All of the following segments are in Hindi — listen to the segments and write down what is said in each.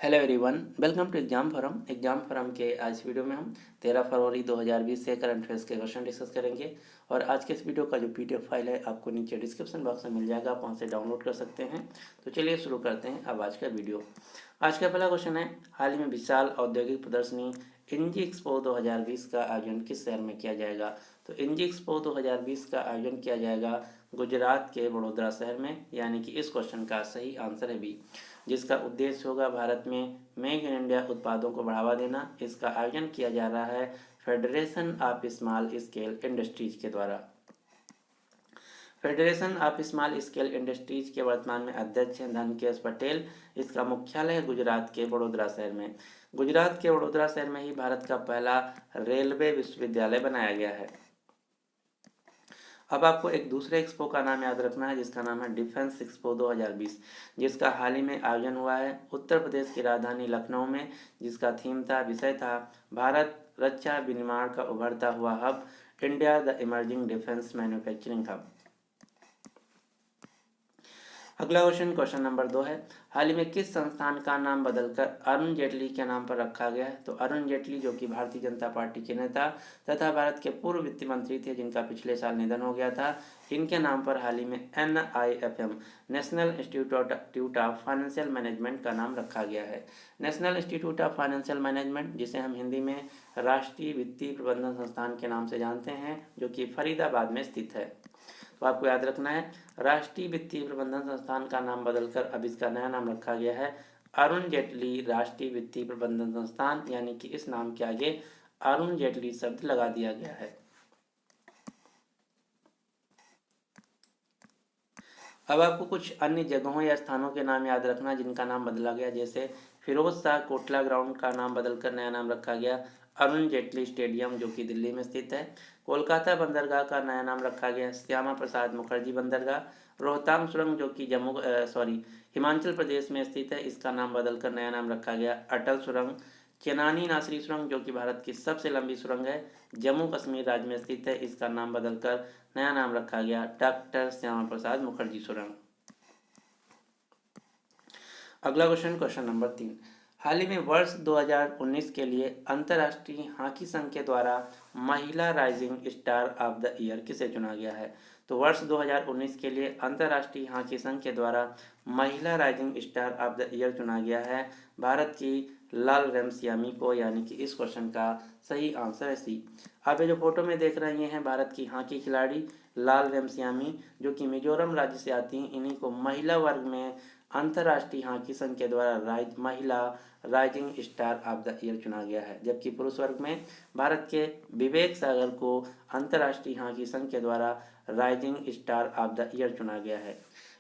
Hello everyone, welcome to exam forum के आज वीडियो में हम 13 फरवरी 2020 से करंट अफेयर्स के क्वेश्चन डिस्कस करेंगे। और आज के इस वीडियो का जो पीडीएफ फाइल है आपको नीचे डिस्क्रिप्शन बॉक्स में मिल जाएगा, आप वहां से डाउनलोड कर सकते हैं। तो चलिए शुरू करते हैं अब आज का वीडियो। आज का पहला क्वेश्चन है, हाल ही में विशाल औद्योगिक प्रदर्शनी इंजी एक्सपो 2020 का आयोजन किस शहर में किया जाएगा? तो इंजी एक्सपो 2020 का आयोजन किया जाएगा गुजरात के वडोदरा शहर में, यानी कि इस क्वेश्चन का सही आंसर है बी, जिसका उद्देश्य होगा भारत में मेक इन इंडिया उत्पादों को बढ़ावा देना। इसका आयोजन किया जा रहा है federation of small scale industries के द्वारा। Federation of small scale industries के वर्तमान में अध्यक्ष हैं धनकेश पटेल। इसका मुख्यालय है गुजरात के वडोदरा शहर में। गुजरात के वडोदरा शहर में ही भारत का पहला रेलवे विश्वविद्यालय बनाया गया है। अब आपको एक दूसरे एक्सपो का नाम याद रखना है, जिसका नाम है डिफेंस एक्सपो 2020, जिसका हाल ही में आयोजन हुआ है उत्तर प्रदेश की राजधानी लखनऊ में, जिसका विषय था भारत रक्षा विनिर्माण का उभरता हुआ hub, India the emerging defence manufacturing hub. अगला क्वेश्चन नंबर 2 है, हाल ही में किस संस्थान का नाम बदलकर अरुण जेटली के नाम पर रखा गया है? तो अरुण जेटली जो कि भारतीय जनता पार्टी के नेता तथा भारत के पूर्व वित्त मंत्री थे, जिनका पिछले साल निधन हो गया था, इनके नाम पर हाल ही में NIFM national institute of financial management का नाम रखा गया है। National institute of financial management, जिसे हम हिंदी में राष्ट्रीय वित्तीय प्रबंधन संस्थान के नाम से जानते हैं, जो कि फरीदाबाद में स्थित है। तो आपको याद रखना है, राष्ट्रीय वित्तीय प्रबंधन संस्थान का नाम बदलकर अब इसका नया नाम रखा गया है अरुण जेटली राष्ट्रीय वित्तीय प्रबंधन संस्थान, यानी कि इस नाम के आगे अरुण जेटली शब्द लगा दिया गया है। अब आपको कुछ अन्य जगहों या स्थानों के नाम याद रखना जिनका नाम बदला गया, जैसे फिरोज शाह कोटला ग्राउंड का नाम बदलकर नया नाम रखा गया अरुण जेटली स्टेडियम, जो कि दिल्ली में स्थित है। कोलकाता बंदरगाह का नया नाम रखा गया श्यामा प्रसाद मुखर्जी बंदरगाह। रोहतांग सुरंग जो कि हिमाचल प्रदेश में स्थित है, इसका नाम बदलकर नया नाम रखा गया अटल सुरंग। चेनानी नासरी सुरंग जो कि भारत की सबसे लंबी सुरंग है, जम्मू कश्मीर राज्य में स्थित है, इसका नाम बदलकर नया नाम रखा गया डॉक्टर श्यामा प्रसाद मुखर्जी सुरंग। अगला क्वेश्चन नंबर 3, हाल ही में वर्ष 2019 के लिए अंतर्राष्ट्रीय हॉकी संघ के द्वारा महिला rising star of the year किसे चुना गया है? तो वर्ष 2019 के लिए अंतर्राष्ट्रीय हॉकी संघ के द्वारा महिला rising star of the year चुना गया है भारत की लाल रेमसियामी को, यानी कि इस क्वेश्चन का सही आंसर है सी। आप ये जो फोटो में देख रहे हैं भारत की हॉकी खिलाड़ी लाल रेमसियामी, जो कि मिजोरम राज्य से आती हैं, इन्हीं को महिला वर्ग में अंतर्राष्ट्रीय हॉकी संघ के द्वारा महिला rising star of the year चुना गया है। जबकि पुरुष वर्ग में भारत के विवेक सागर को अंतर्राष्ट्रीय हॉकी संघ के द्वारा rising star of the year चुना गया है।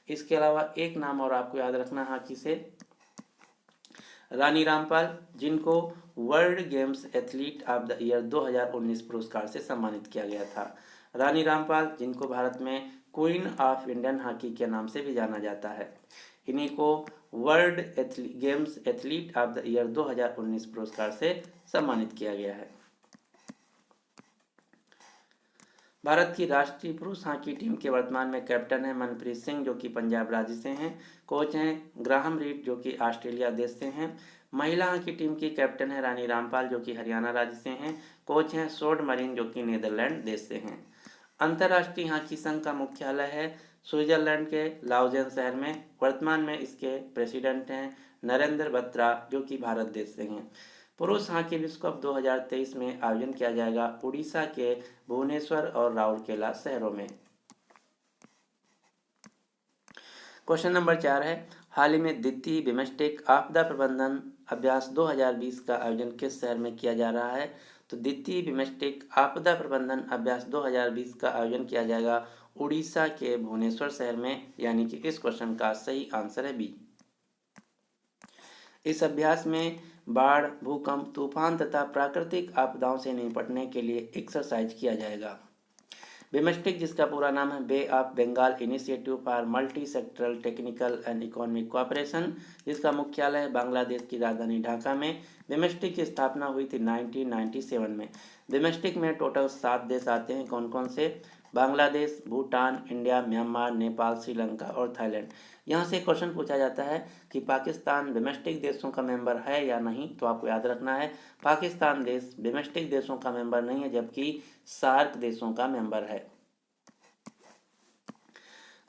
इसके अलावा एक नाम और आपको याद रखना हॉकी से, रानी रामपाल, जिनको world games athlete of the year 2019 पुरस्कार से सम्मानित किया गया था। रानी रामपाल, जिनको भारत में क्वीन ऑफ इंडियन हॉकी के नाम से भी जाना जाता है, इन्हीं को world games athlete of the year 2019 पुरस्कार से सम्मानित किया गया है। भारत की राष्ट्रीय पुरुष हॉकी टीम के वर्तमान में कैप्टन है मनप्रीत सिंह, जो कि पंजाब राज्य से हैं। कोच हैं ग्राहम रीड, जो कि ऑस्ट्रेलिया देश से हैं। महिला हॉकी टीम की कैप्टन है रानी रामपाल, जो कि हरियाणा राज्य से हैं। कोच हैं सोड मरीन, जो कि नीदरलैंड देश से हैं। अंतर्राष्ट्रीय हॉकी संघ का मुख्यालय है स्विट्जरलैंड के लाउजेन शहर में। वर्तमान में इसके प्रेसिडेंट हैं नरेंद्र बत्रा, जो कि भारत देश से हैं। पुरुष हॉकी विश्व कप 2023 में आयोजन किया जाएगा उड़ीसा के भुवनेश्वर और राउरकेला शहरों में। क्वेश्चन नंबर 4 है, हाल ही में द्वितीय बिमस्टेक आपदा प्रबंधन अभ्यास 2020 का आयोजन किस शहर में किया जा रहा है? तो द्वितीय बिमस्टेक आपदा प्रबंधन अभ्यास 2020 का आयोजन किया जाएगा उड़ीसा के भुवनेश्वर शहर में, यानी कि इस क्वेश्चन का सही आंसर है बी। इस अभ्यास में बाढ़, भूकंप, तूफान तथा प्राकृतिक आपदाओं से निपटने के लिए एक्सरसाइज किया जाएगा। बिमस्टेक, जिसका पूरा नाम है Bay of Bengal initiative for multi sectoral technical and economic cooperation, जिसका मुख्यालय है बांग्लादेश की राजधानी ढाका में। बिमस्टेक की स्थापना हुई थी 1997 में। बिमस्टेक में टोटल 7 देश आते हैं। कौन कौन से? बांग्लादेश, भूटान, इंडिया, म्यांमार, नेपाल, श्रीलंका और थाईलैंड। यहाँ से क्वेश्चन पूछा जाता है कि पाकिस्तान डोमेस्टिक देशों का मेंबर है या नहीं, तो आपको याद रखना है पाकिस्तान देश डोमेस्टिक देशों का मेंबर नहीं है, जबकि सार्क देशों का मेंबर है।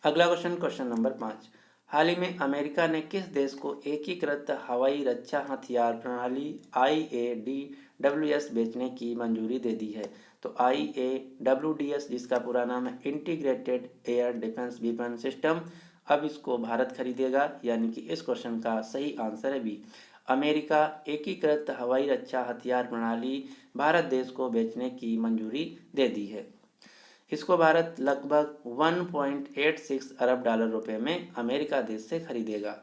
अगला क्वेश्चन, क्वेश्चन नंबर 5, हाल ही में अमेरिका ने किस देश को एकीकृत हवाई रक्षा हथियार प्रणाली IADWS बेचने की मंजूरी दे दी है? तो IAWDS, जिसका पूरा नाम है integrated air defence weapon system, अब इसको भारत खरीदेगा, यानी कि इस क्वेश्चन का सही आंसर है बी। अमेरिका एकीकृत हवाई रक्षा हथियार प्रणाली भारत देश को बेचने की मंजूरी दे दी है। इसको भारत लगभग 1.86 अरब डॉलर रुपए में अमेरिका देश से खरीदेगा।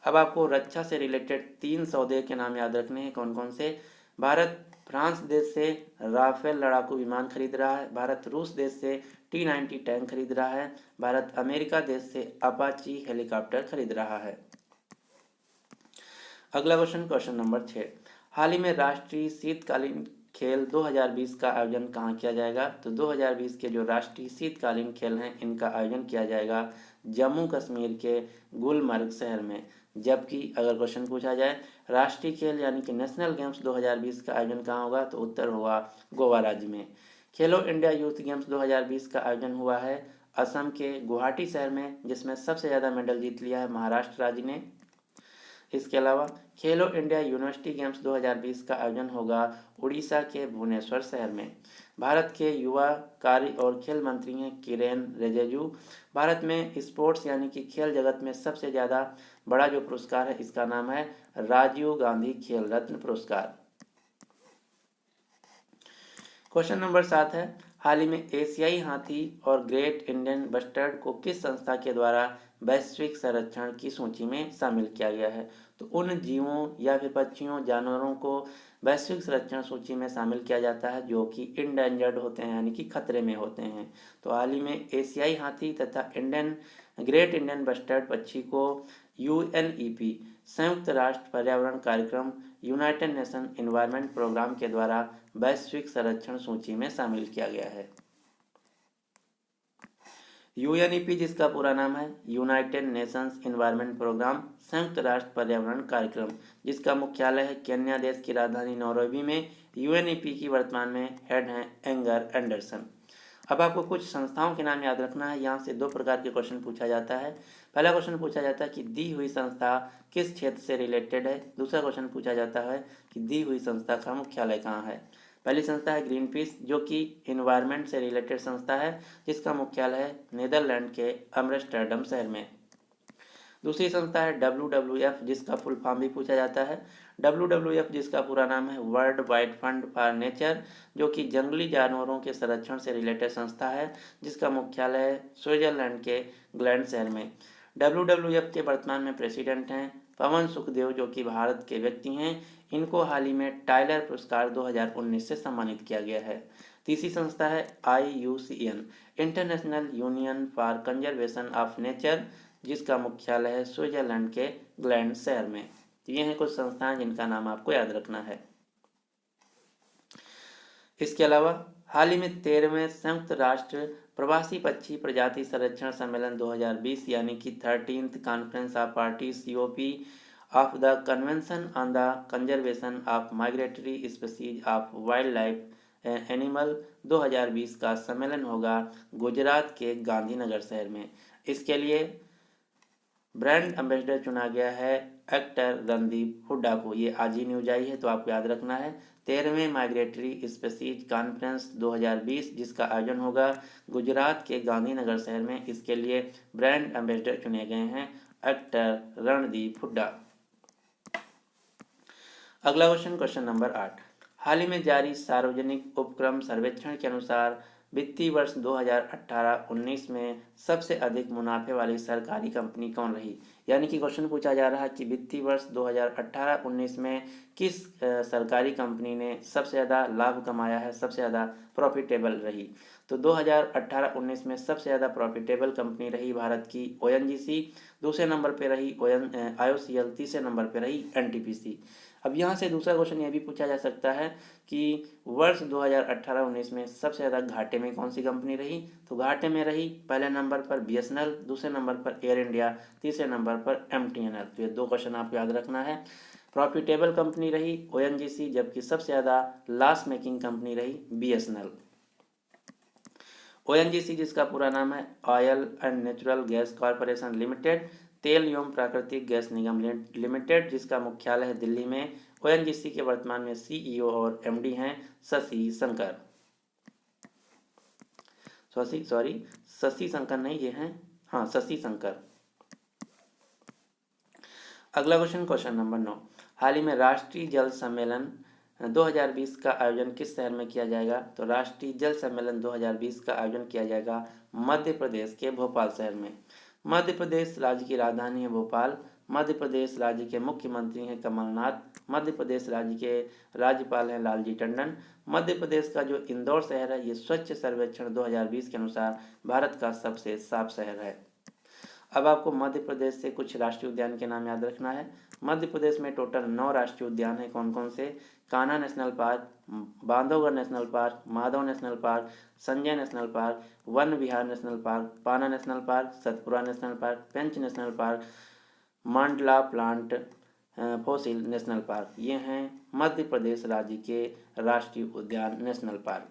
अब आपको रक्षा से रिलेटेड 3 सौदे के नाम याद रखने हैं। कौन कौन से? भारत फ्रांस देश से राफेल लड़ाकू विमान खरीद रहा है, भारत रूस देश से T-90 टैंक खरीद रहा है, भारत अमेरिका देश से अपाची हेलीकॉप्टर खरीद रहा है। अगला क्वेश्चन, क्वेश्चन नंबर 6, हाल ही में राष्ट्रीय शीतकालीन खेल 2020 का आयोजन कहाँ किया जाएगा? तो 2020 के जो राष्ट्रीय शीतकालीन खेल हैं, इनका आयोजन किया जाएगा जम्मू कश्मीर के गुलमर्ग शहर में। जबकि अगर क्वेश्चन पूछा जाए राष्ट्रीय खेल यानी कि नेशनल गेम्स 2020 का आयोजन कहाँ होगा, तो उत्तर होगा गोवा राज्य में। खेलो इंडिया यूथ गेम्स 2020 का आयोजन हुआ है असम के गुवाहाटी शहर में, जिसमें सबसे ज़्यादा मेडल जीत लिया है महाराष्ट्र राज्य ने। इसके अलावा खेलो इंडिया यूनिवर्सिटी गेम्स 2020 का आयोजन होगा उड़ीसा के भुवनेश्वर शहर में। भारत के युवा कार्य और खेल मंत्री हैं किरेन रिजिजू। भारत में स्पोर्ट्स यानी कि खेल जगत में सबसे ज़्यादा बड़ा जो पुरस्कार है, इसका नाम है राजीव गांधी खेल रत्न पुरस्कार। क्वेश्चन नंबर 7 है, हाल ही में एशियाई हाथी और ग्रेट इंडियन बस्टर्ड को किस संस्था के द्वारा वैश्विक संरक्षण की सूची में शामिल किया गया है? तो उन जीवों या फिर पक्षियों जानवरों को वैश्विक संरक्षण सूची में शामिल किया जाता है जो कि इंडेंजर्ड होते हैं, यानी कि खतरे में होते हैं। तो हाल ही में एशियाई हाथी तथा ग्रेट इंडियन बस्टर्ड पक्षी को UNEP संयुक्त राष्ट्र पर्यावरण कार्यक्रम यूनाइटेड नेशन एनवायरनमेंट प्रोग्राम के द्वारा वैश्विक संरक्षण सूची में शामिल किया गया है। UNEP, जिसका पूरा नाम है यूनाइटेड नेशंस एनवायरनमेंट प्रोग्राम संयुक्त राष्ट्र पर्यावरण कार्यक्रम, जिसका मुख्यालय है केन्या देश की राजधानी नैरोबी में। UNEP की वर्तमान में हेड हैं एंगर एंडरसन। अब आपको कुछ संस्थाओं के नाम याद रखना है। यहाँ से 2 प्रकार के क्वेश्चन पूछा जाता है। पहला क्वेश्चन पूछा जाता है कि दी हुई संस्था किस क्षेत्र से रिलेटेड है। दूसरा क्वेश्चन पूछा जाता है कि दी हुई संस्था का मुख्यालय कहाँ है। पहली संस्था है ग्रीन पीस, जो कि इन्वायरमेंट से रिलेटेड संस्था है, जिसका मुख्यालय है नीदरलैंड के एम्स्टर्डम शहर में। दूसरी संस्था है WWF, जिसका फुल फॉर्म भी पूछा जाता है। WWF, जिसका पूरा नाम है world wide fund for nature, जो कि जंगली जानवरों के संरक्षण से रिलेटेड संस्था है, जिसका मुख्यालय है स्विट्जरलैंड के ग्लैंड शहर में। WWF के वर्तमान में प्रेसिडेंट हैं पवन सुखदेव, जो कि भारत के व्यक्ति हैं। इनको हाल ही में टाइलर पुरस्कार 2019 से सम्मानित किया गया है। तीसरी संस्था है IUCN, international union for conservation of nature, जिसका मुख्यालय है स्विट्जरलैंड के ग्लैंड शहर में। तो ये हैं कुछ संस्थाएं जिनका नाम आपको याद रखना है। इसके अलावा हाल ही में 13वें संयुक्त राष्ट्र प्रवासी पक्षी प्रजाति संरक्षण सम्मेलन 2020 यानी कि 13th conference of parties COP of the convention on the conservation of migratory species of wild life animal 2020 का सम्मेलन होगा गुजरात के गांधीनगर शहर में। इसके लिए ब्रांड एम्बेसडर चुना गया है एक्टर रणदीप हुड्डा को। ये आज ही न्यूज आई है, तो आपको याद रखना है 13वें माइग्रेटरी स्पीसीज कॉन्फ्रेंस 2020, जिसका आयोजन होगा गुजरात के गांधीनगर शहर में। इसके लिए ब्रांड एम्बेसडर चुने गए हैं एक्टर रणदीप हुड्डा। अगला क्वेश्चन, क्वेश्चन नंबर 8, हाल ही में जारी सार्वजनिक उपक्रम सर्वेक्षण के अनुसार वित्तीय वर्ष 2018-19 में सबसे अधिक मुनाफे वाली सरकारी कंपनी कौन रही? यानी कि क्वेश्चन पूछा जा रहा है कि वित्तीय वर्ष 2018-19 में किस सरकारी कंपनी ने सबसे ज़्यादा लाभ कमाया है, सबसे ज़्यादा प्रॉफिटेबल रही। तो 2018-19 में सबसे ज़्यादा प्रॉफिटेबल कंपनी रही भारत की ओएनजीसी, दूसरे नंबर पे रही आईओसीएल, तीसरे नंबर पे रही एनटीपीसी। अब यहाँ से दूसरा क्वेश्चन ये भी पूछा जा सकता है कि वर्ष 2018-19 में सबसे ज़्यादा घाटे में कौन सी कंपनी रही। तो घाटे में रही पहले नंबर पर बीएसएनएल, दूसरे नंबर पर एयर इंडिया, तीसरे नंबर पर एमटीएनएल। तो ये दो क्वेश्चन आपको याद रखना है। प्रॉफिटेबल कंपनी रही ओएनजीसी, जबकि सबसे ज़्यादा लॉस मेकिंग कंपनी रही बीएसएनएल। ओएनजीसी जिसका पूरा नाम है oil and natural gas corporation limited, तेल एवं प्राकृतिक गैस निगम लिमिटेड, जिसका मुख्यालय है दिल्ली में। ओएनजीसी के वर्तमान में सीईओ और एमडी हैं शशि शंकर। शशि शंकर नहीं, ये हैं, हाँ, शशि शंकर। अगला क्वेश्चन, क्वेश्चन नंबर 9। हाल ही में राष्ट्रीय जल सम्मेलन 2020 का आयोजन किस शहर में किया जाएगा। तो राष्ट्रीय जल सम्मेलन 2020 का आयोजन किया जाएगा मध्य प्रदेश के भोपाल शहर में। मध्य प्रदेश राज्य की राजधानी है भोपाल। मध्य प्रदेश राज्य के मुख्यमंत्री हैं कमलनाथ। मध्य प्रदेश राज्य के राज्यपाल हैं लालजी टंडन। मध्य प्रदेश का जो इंदौर शहर है, ये स्वच्छ सर्वेक्षण 2020 के अनुसार भारत का सबसे साफ शहर है। अब आपको मध्य प्रदेश से कुछ राष्ट्रीय उद्यान के नाम याद रखना है। मध्य प्रदेश में टोटल 9 राष्ट्रीय उद्यान हैं। कौन कौन से? Kanha National Park, Bandhavgarh National Park, Madhav National Park, Sanjay National Park, Van Vihar National Park, Panna National Park, Satpura National Park, Pench National Park, Mandla plant fossil National Park. ये हैं मध्य प्रदेश राज्य के राष्ट्रीय उद्यान नेशनल पार्क।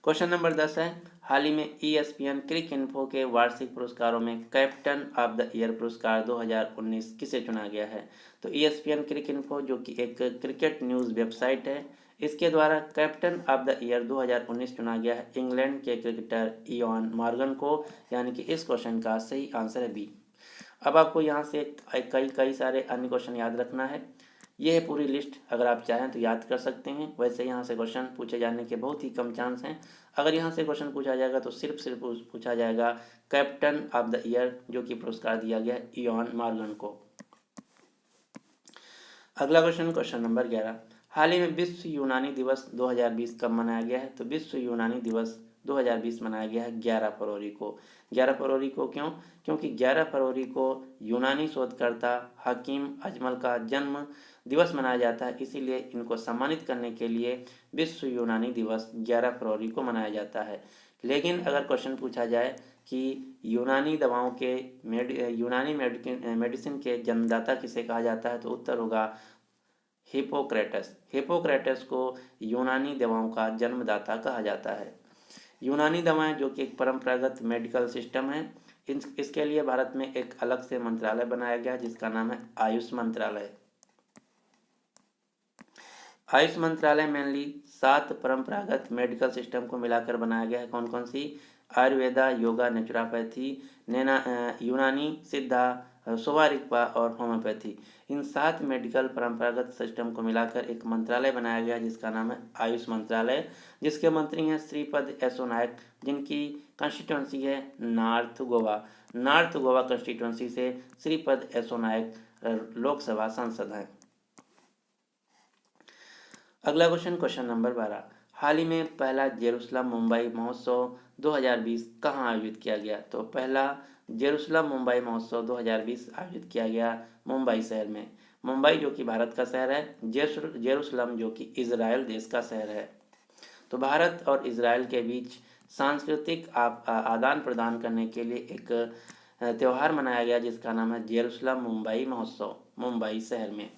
क्वेश्चन नंबर 10 है, हाल ही में ESPN क्रिक इन्फो के वार्षिक पुरस्कारों में कैप्टन ऑफ द ईयर पुरस्कार 2019 किसे चुना गया है। तो ESPN क्रिक इन्फो जो कि एक क्रिकेट न्यूज़ वेबसाइट है, इसके द्वारा कैप्टन ऑफ द ईयर 2019 चुना गया है इंग्लैंड के क्रिकेटर इयान मॉर्गन को, यानी कि इस क्वेश्चन का सही आंसर है बी। अब आपको यहाँ से कई सारे अन्य क्वेश्चन याद रखना है। यह है पूरी लिस्ट, अगर आप चाहें तो याद कर सकते हैं। वैसे यहाँ से क्वेश्चन पूछे जाने के बहुत ही कम चांस हैं। अगर यहाँ से क्वेश्चन पूछा जाएगा तो सिर्फ पूछा जाएगा कैप्टन ऑफ द ईयर, जो कि पुरस्कार दिया गया इयान मॉर्गन को। अगला क्वेश्चन, क्वेश्चन नंबर 11। हाल ही में विश्व यूनानी दिवस 2020 कब मनाया गया है। तो विश्व यूनानी दिवस 2020 मनाया गया है 11 फरवरी को। 11 फरवरी को क्यों? क्योंकि 11 फरवरी को यूनानी शोधकर्ता हकीम अजमल का जन्म दिवस मनाया जाता है, इसीलिए इनको सम्मानित करने के लिए विश्व यूनानी दिवस 11 फरवरी को मनाया जाता है। लेकिन अगर क्वेश्चन पूछा जाए कि यूनानी दवाओं के यूनानी मेडिसिन के जन्मदाता किसे कहा जाता है, तो उत्तर होगा हिपोक्रेटस। हिपोक्रेटस को यूनानी दवाओं का जन्मदाता कहा जाता है। यूनानी दवाएं जो कि एक परंपरागत मेडिकल सिस्टम है, इसके लिए भारत में एक अलग से मंत्रालय बनाया गया जिसका नाम है आयुष मंत्रालय। आयुष मंत्रालय मेनली 7 परंपरागत मेडिकल सिस्टम को मिलाकर बनाया गया है। कौन कौन सी? आयुर्वेदा, योगा, नेचुरोपैथी, यूनानी, सिद्धा, सोवा और होम्योपैथी। इन 7 मेडिकल परंपरागत सिस्टम को मिलाकर एक मंत्रालय बनाया गया जिसका नाम है आयुष मंत्रालय, जिसके मंत्री हैं श्रीपद यसो नायक, जिनकी कंस्टिट्यूंसी है north Goa. North Goa constituency से श्रीपद यसो नायक लोकसभा सांसद हैं। अगला क्वेश्चन, क्वेश्चन नंबर 12। हाल ही में पहला जेरूसलम मुंबई महोत्सव 2020 कहाँ आयोजित किया गया। तो पहला जेरूसलम मुंबई महोत्सव 2020 आयोजित किया गया मुंबई शहर में। मुंबई जो कि भारत का शहर है, जेरूसलम जो कि इजराइल देश का शहर है। तो भारत और इजराइल के बीच सांस्कृतिक आदान प्रदान करने के लिए एक त्यौहार मनाया गया जिसका नाम है जेरूसलम मुंबई महोत्सव, मुंबई शहर में।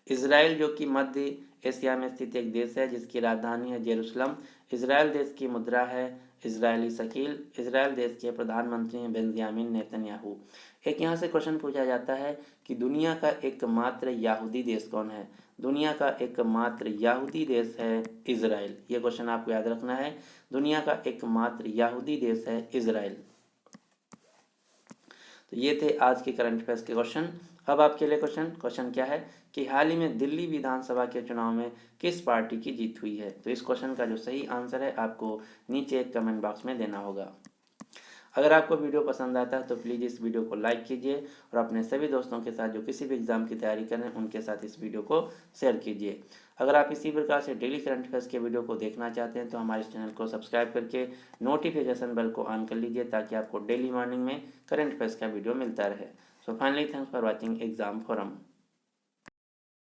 इजराइल जो कि मध्य एशिया में स्थित एक देश है जिसकी राजधानी है जेरूसलम। इजराइल देश की मुद्रा है इजरायली शकील। इजराइल देश के प्रधानमंत्री हैं बेंजामिन नेतन्याहू। एक यहाँ से क्वेश्चन पूछा जाता है कि दुनिया का एकमात्र यहूदी देश कौन है। दुनिया का एकमात्र यहूदी देश है इजराइल। ये क्वेश्चन आपको याद रखना है, दुनिया का एकमात्र यहूदी देश है इजराइल। तो ये थे आज के करंट अफेयर्स के क्वेश्चन। अब आपके लिए क्वेश्चन क्या है कि हाल ही में दिल्ली विधानसभा के चुनाव में किस पार्टी की जीत हुई है। तो इस क्वेश्चन का जो सही आंसर है आपको नीचे कमेंट बॉक्स में देना होगा। अगर आपको वीडियो पसंद आता है तो प्लीज़ इस वीडियो को लाइक कीजिए और अपने सभी दोस्तों के साथ जो किसी भी एग्ज़ाम की तैयारी कर रहे हैं उनके साथ इस वीडियो को शेयर कीजिए। अगर आप इसी प्रकार से डेली करंट अफेयर्स के वीडियो को देखना चाहते हैं तो हमारे इस चैनल को सब्सक्राइब करके नोटिफिकेशन बेल को ऑन कर लीजिए ताकि आपको डेली मॉर्निंग में करंट अफेयर्स का वीडियो मिलता रहे। So finally thanks for watching exam forum.